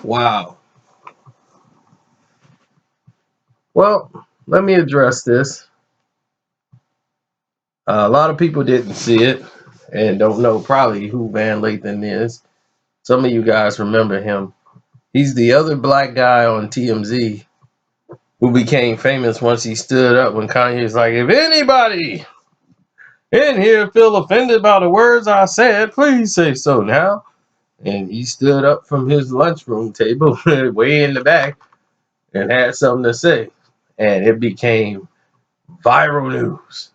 Wow. Well, let me address this. A lot of people didn't see it and don't know probably who Van Lathan is. Some of you guys remember him. He's the other black guy on TMZ who became famous once he stood up when Kanye was like, if anybody in here feel offended by the words I said, please say so now. And he stood up from his lunchroom table way in the back and had something to say. And it became viral news.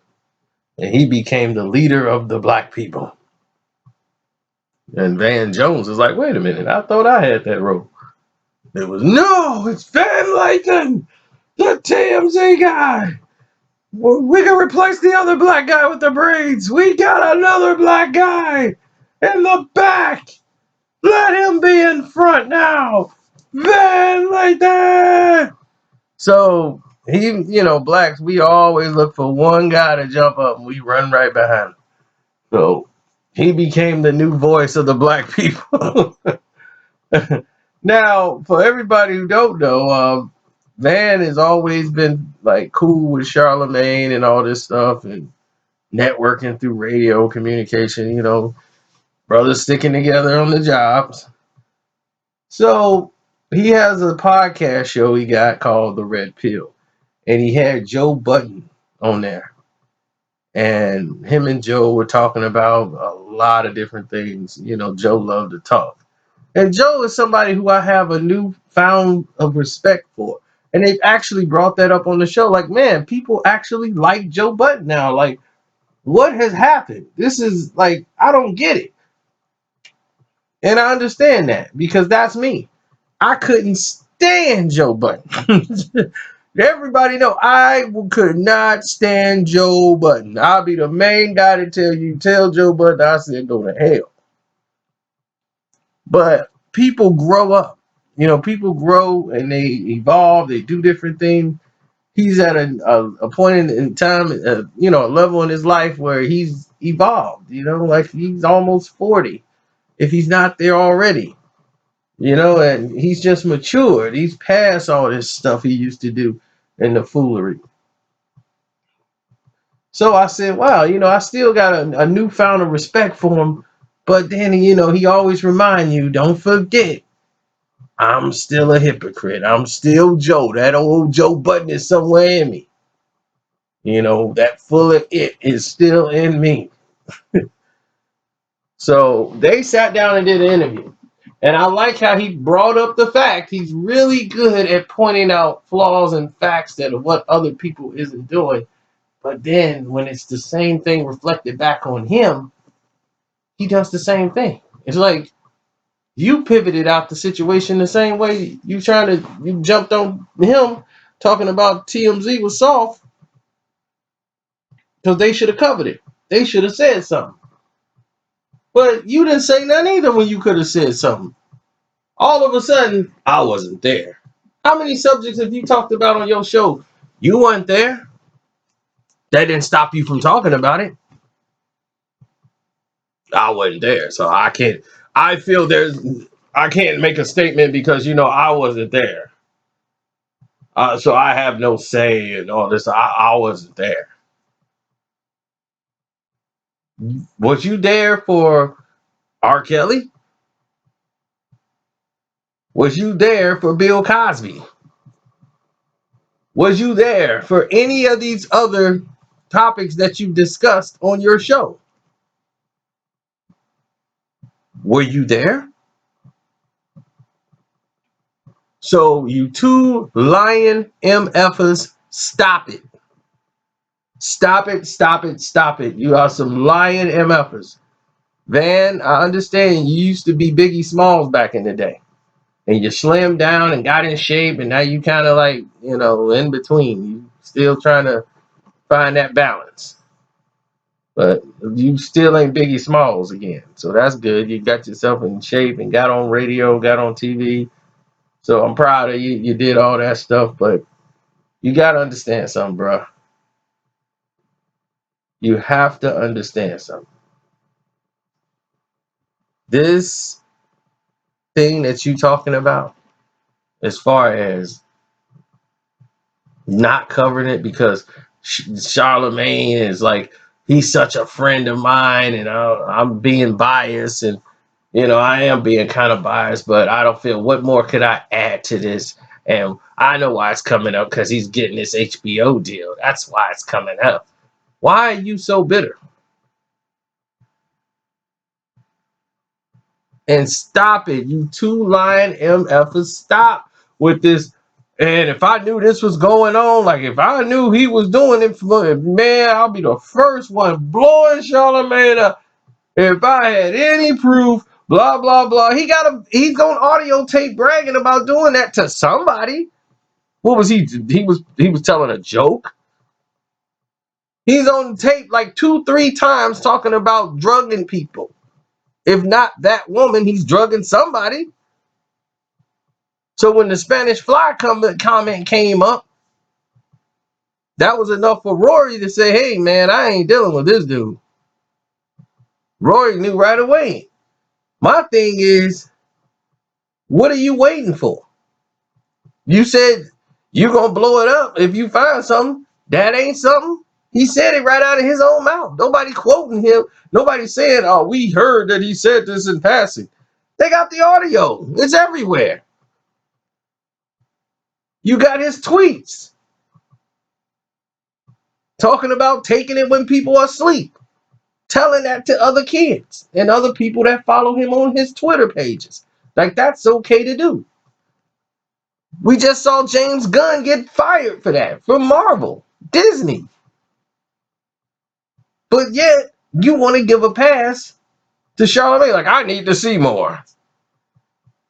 And he became the leader of the black people. And Van Jones was like, wait a minute, I thought I had that role. It was, no, it's Van Lathan, the TMZ guy. We can replace the other black guy with the braids. We got another black guy in the back. Let him be in front now. Van Lathan. So blacks, we always look for one guy to jump up and we run right behind him. So he became the new voice of the black people. Now, for everybody who don't know, Van has always been like cool with Charlamagne and all this stuff and networking through radio communication, brothers sticking together on the jobs. So he has a podcast show he got called The Red Pill. And he had Joe Budden on there. And him and Joe were talking about a lot of different things. Joe loved to talk. And Joe is somebody who I have a newfound of respect for. And they've actually brought that up on the show. Like, man, people actually like Joe Budden now. Like, what has happened? This is like, I don't get it. And I understand that because that's me. I couldn't stand Joe Budden. Everybody know I could not stand Joe Budden. I'll be the main guy to tell Joe Budden I said go to hell. But people grow up. People grow and they evolve. They do different things. He's at a point in time, a level in his life where he's evolved. Like he's almost 40, if he's not there already. And he's just matured. He's past all this stuff he used to do and the foolery. So I said, wow, I still got a newfound of respect for him. But then, he always remind you, don't forget, I'm still a hypocrite. I'm still Joe. That old Joe Budden is somewhere in me. That full of it is still in me. So they sat down and did an interview. And I like how he brought up the fact he's really good at pointing out flaws and facts that what other people isn't doing. But then when it's the same thing reflected back on him, he does the same thing. It's like you pivoted out the situation the same way you jumped on him talking about TMZ was soft because they should have covered it. They should have said something. But you didn't say nothing either when you could have said something. All of a sudden, I wasn't there. How many subjects have you talked about on your show? You weren't there. That didn't stop you from talking about it. I wasn't there, so I can't. I feel I can't make a statement because I wasn't there. So I have no say and all this. I wasn't there. Was you there for R. Kelly? Was you there for Bill Cosby? Was you there for any of these other topics that you discussed on your show? Were you there? So you two lying MFers, stop it. Stop it, stop it, stop it. You are some lying MFers. Van, I understand you used to be Biggie Smalls back in the day. And you slimmed down and got in shape, and now you kind of like, in between. You still trying to find that balance. But you still ain't Biggie Smalls again. So that's good. You got yourself in shape and got on radio, got on TV. So I'm proud of you. You did all that stuff, but you got to understand something, bro. You have to understand something. This thing that you talking about, as far as not covering it, because Charlamagne is like, he's such a friend of mine, and I'm being biased, and I am being kind of biased, but I don't feel, what more could I add to this? And I know why it's coming up, because he's getting this HBO deal. That's why it's coming up. Why are you so bitter? And stop it, you two lying MFers. Stop with this. And if I knew this was going on, like if I knew he was doing it, man, I'll be the first one blowing Charlamagne up. If I had any proof, blah blah blah. He's on audio tape bragging about doing that to somebody. What was he? He was telling a joke. He's on tape like 2-3 times talking about drugging people. If not that woman, he's drugging somebody. So when the Spanish Fly comment came up, that was enough for Rory to say, hey man, I ain't dealing with this dude. Rory knew right away. My thing is, what are you waiting for? You said you're going to blow it up if you find something. That ain't something. He said it right out of his own mouth. Nobody quoting him. Nobody saying, oh, we heard that he said this in passing. They got the audio. It's everywhere. You got his tweets talking about taking it when people are asleep, telling that to other kids and other people that follow him on his Twitter pages. Like, that's okay to do. We just saw James Gunn get fired for that, from Marvel, Disney. But yet, you want to give a pass to Charlamagne. Like, I need to see more.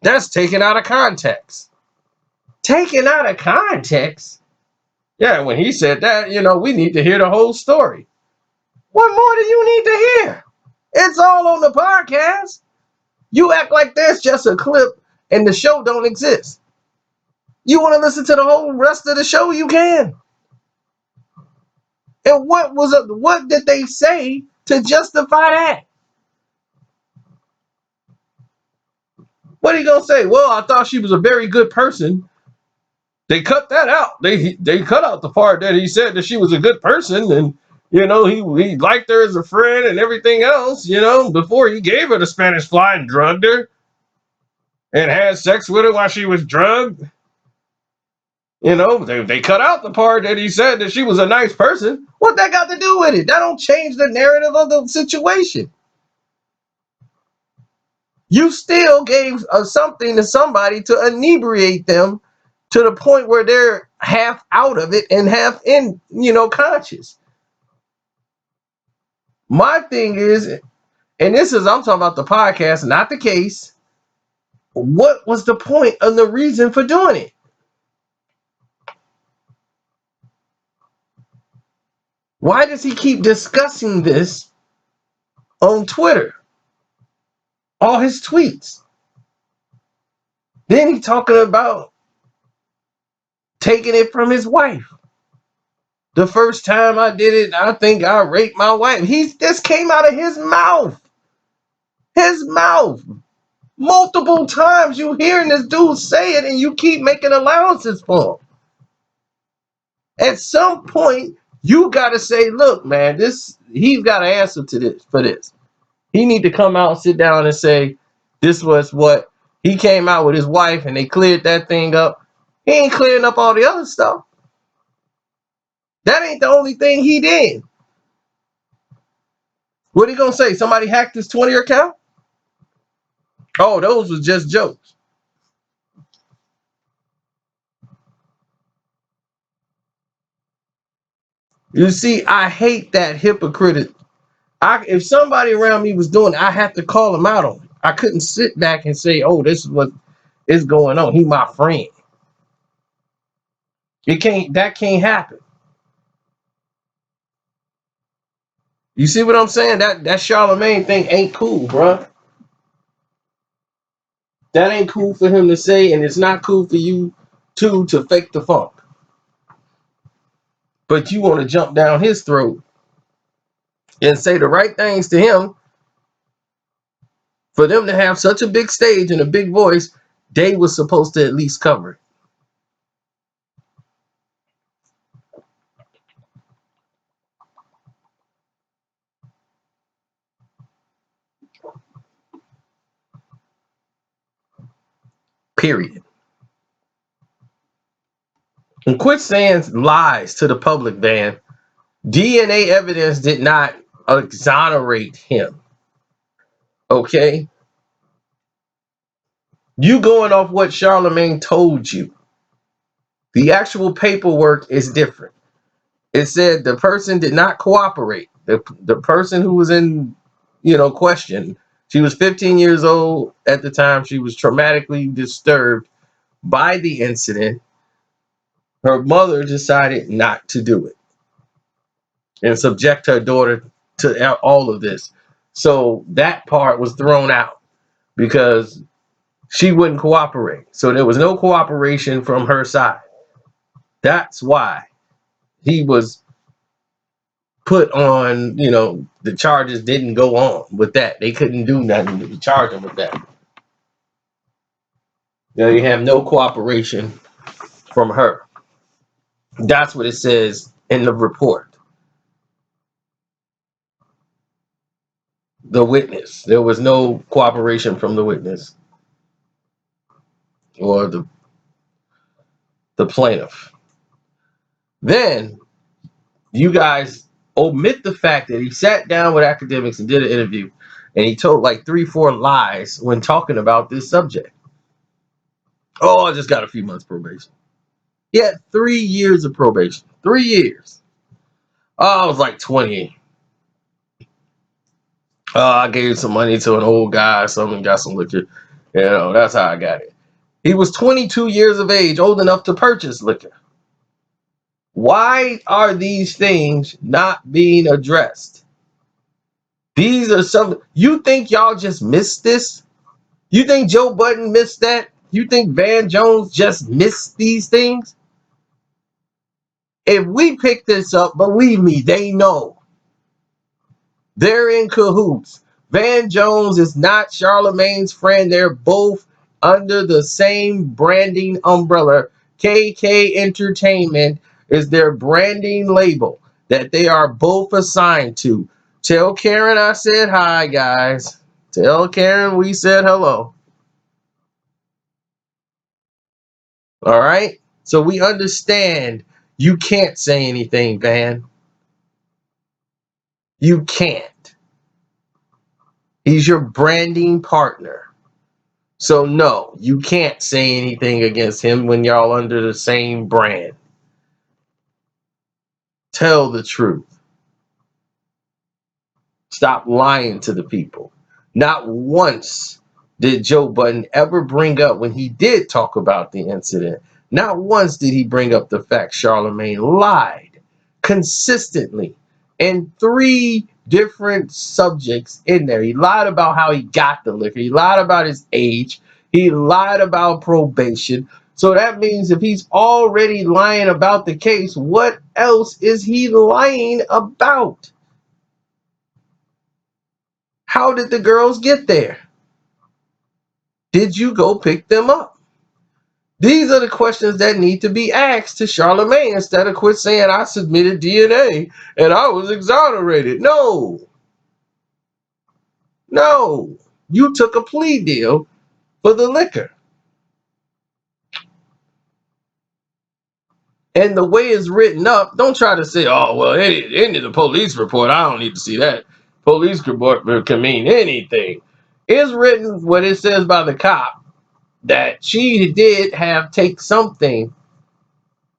That's taken out of context. Taken out of context? Yeah, when he said that, we need to hear the whole story. What more do you need to hear? It's all on the podcast. You act like there's just a clip and the show don't exist. You want to listen to the whole rest of the show? You can. And what did they say to justify that? What are you gonna say? Well, I thought she was a very good person. They cut that out. They cut out the part that he said that she was a good person, and he liked her as a friend and everything else. Before he gave her the Spanish Fly and drugged her and had sex with her while she was drugged. They cut out the part that he said that she was a nice person. What that got to do with it? That don't change the narrative of the situation. You still gave something to somebody to inebriate them to the point where they're half out of it and half in, conscious. My thing is, and I'm talking about the podcast, not the case. What was the point and the reason for doing it? Why does he keep discussing this on Twitter? All his tweets. Then he talking about taking it from his wife. The first time I did it, I think I raped my wife. This came out of his mouth. His mouth. Multiple times you hearing this dude say it and you keep making allowances for him. At some point, you got to say, look, man, he's got an answer to this for this. He need to come out and sit down and say, this was what he came out with his wife and they cleared that thing up. He ain't clearing up all the other stuff. That ain't the only thing he did. What he gonna say? Somebody hacked his Twitter account? Oh, those was just jokes. You see, I hate that hypocrite. If somebody around me was doing it, I had to call him out on it. I couldn't sit back and say, oh, this is what is going on. He my friend. That can't happen. You see what I'm saying? That Charlamagne thing ain't cool, bro. That ain't cool for him to say, and it's not cool for you to fake the funk. But you want to jump down his throat and say the right things to him For them to have such a big stage and a big voice, they was supposed to at least cover it. Period. And quit saying lies to the public, Van. DNA evidence did not exonerate him. Okay? You going off what Charlamagne told you. The actual paperwork is different. It said the person did not cooperate. The person who was in, question, she was 15 years old at the time. She was traumatically disturbed by the incident. Her mother decided not to do it and subject her daughter to all of this. So that part was thrown out because she wouldn't cooperate. So there was no cooperation from her side. That's why he was put on, the charges didn't go on with that. They couldn't do nothing to charge him with that. You have no cooperation from her. That's what it says in the report. The witness. There was no cooperation from the witness or the plaintiff. Then you guys omit the fact that he sat down with academics and did an interview and he told like 3-4 lies when talking about this subject. Oh, I just got a few months probation. He had 3 years of probation. 3 years. Oh, I was like 20. I gave some money to an old guy. Someone got some liquor. That's how I got it. He was 22 years of age, old enough to purchase liquor. Why are these things not being addressed? These are some. You think y'all just missed this? You think Joe Budden missed that? You think Van Jones just missed these things? If we pick this up, believe me, they know. They're in cahoots. Van Jones is not Charlamagne's friend. They're both under the same branding umbrella. KK Entertainment is their branding label that they are both assigned to. Tell Karen I said hi, guys. Tell Karen we said hello. All right? So we understand you can't say anything, Van. You can't. He's your branding partner. So no, you can't say anything against him when y'all under the same brand. Tell the truth. Stop lying to the people. Not once did Joe Budden ever bring up, when he did talk about the incident, not once did he bring up the fact Charlamagne lied consistently in 3 different subjects in there. He lied about how he got the liquor. He lied about his age. He lied about probation. So that means if he's already lying about the case, what else is he lying about? How did the girls get there? Did you go pick them up? These are the questions that need to be asked to Charlamagne instead of quit saying I submitted DNA and I was exonerated. No. You took a plea deal for the liquor. And the way it's written up, don't try to say, oh, well, any of the police report, I don't need to see that. Police report can mean anything. It's written what it says by the cop that she did take something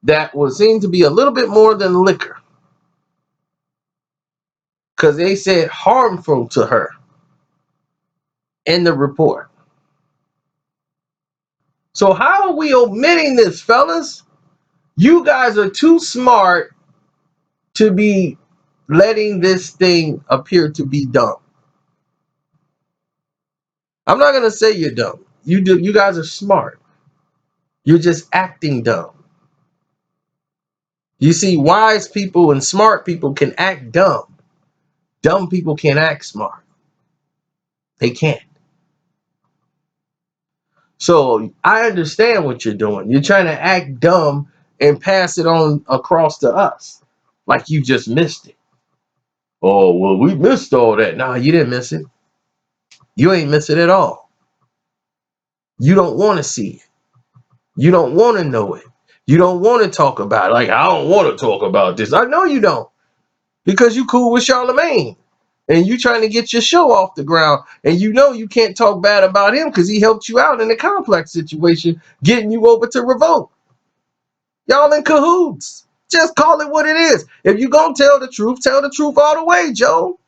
that was seen to be a little bit more than liquor. Because they said harmful to her in the report. So how are we omitting this, fellas? You guys are too smart to be letting this thing appear to be dumb. I'm not gonna say you're dumb. You guys are smart. You're just acting dumb. You see, wise people and smart people can act dumb. Dumb people can't act smart. They can't. So I understand what you're doing. You're trying to act dumb and pass it on across to us, like you just missed it. Oh, well, we missed all that. Nah, you didn't miss it. You ain't miss it at all. You don't want to see it. You don't want to know it. You don't want to talk about it. Like, I don't want to talk about this. I know you don't, because you cool with Charlamagne. And you trying to get your show off the ground. And you know you can't talk bad about him because he helped you out in the complex situation, getting you over to Revolt. Y'all in cahoots. Just call it what it is. If you gonna tell the truth all the way, Joe.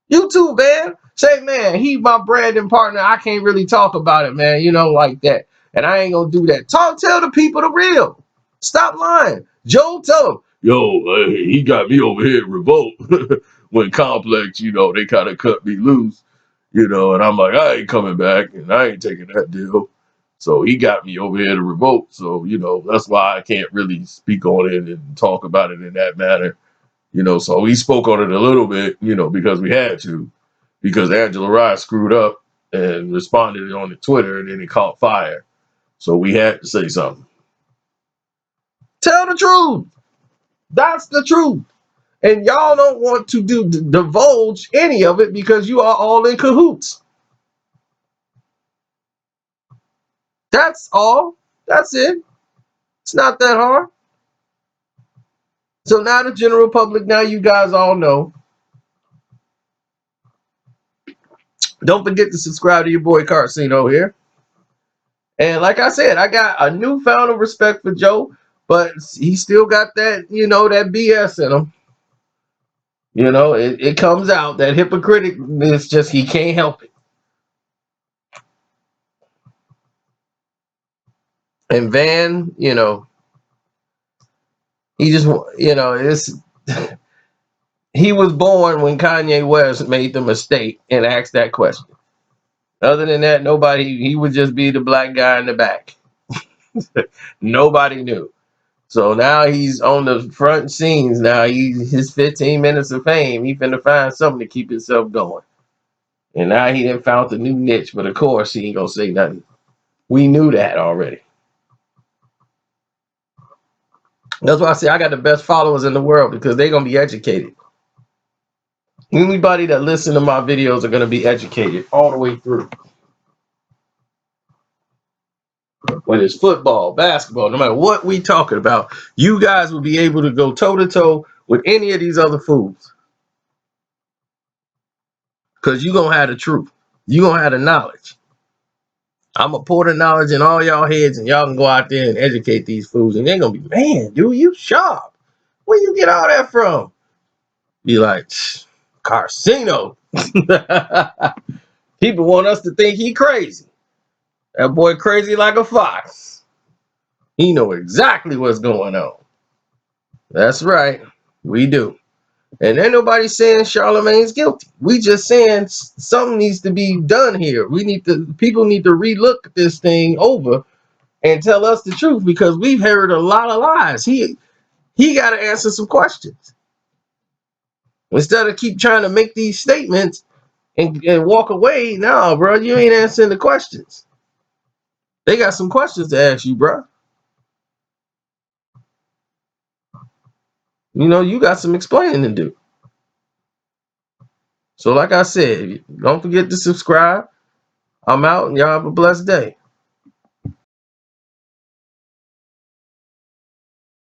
You too, man. Say, man, he my Brandon partner. I can't really talk about it, man. You know, like that. And I ain't gonna do that. Tell the people the real. Stop lying. Joe, tell him. Yo, he got me over here at Revolt. When Complex, they kind of cut me loose, and I'm like, I ain't coming back, and I ain't taking that deal. So he got me over here to Revolt. So, that's why I can't really speak on it and talk about it in that manner. So we spoke on it a little bit, because we had to, because Angela Rye screwed up and responded on the Twitter, and then it caught fire. So we had to say something. Tell the truth. That's the truth. And y'all don't want to divulge any of it because you are all in cahoots. That's all. That's it. It's not that hard. So now the general public, now you guys all know. Don't forget to subscribe to your boy Carcino here. And like I said, I got a newfound respect for Joe, but he still got that, that BS in him. It comes out, that hypocritic is just, he can't help it. And Van, he just, it's, he was born when Kanye West made the mistake and asked that question. Other than that, he would just be the black guy in the back. Nobody knew. So now he's on the front scenes. Now his 15 minutes of fame, he finna find something to keep himself going. And now he done found the new niche, but of course he ain't gonna say nothing. We knew that already. That's why I say I got the best followers in the world, because they're gonna be educated. Anybody that listen to my videos are gonna be educated all the way through. Whether it's football, basketball, no matter what we talking about, you guys will be able to go toe to toe with any of these other fools. Because you're gonna have the truth. You're gonna have the knowledge. I'm gonna pour the knowledge in all y'all heads, and y'all can go out there and educate these fools, and they're gonna be, man, dude, you sharp. Where you get all that from? Be like, Carcino. People want us to think he crazy. That boy crazy like a fox. He know exactly what's going on. That's right. We do. And ain't nobody saying Charlamagne's guilty. We just saying something needs to be done here. People need to relook this thing over and tell us the truth, because we've heard a lot of lies. He got to answer some questions. Instead of keep trying to make these statements and walk away. No, bro, you ain't answering the questions. They got some questions to ask you, bro. You got some explaining to do. So like I said, don't forget to subscribe. I'm out, and y'all have a blessed day.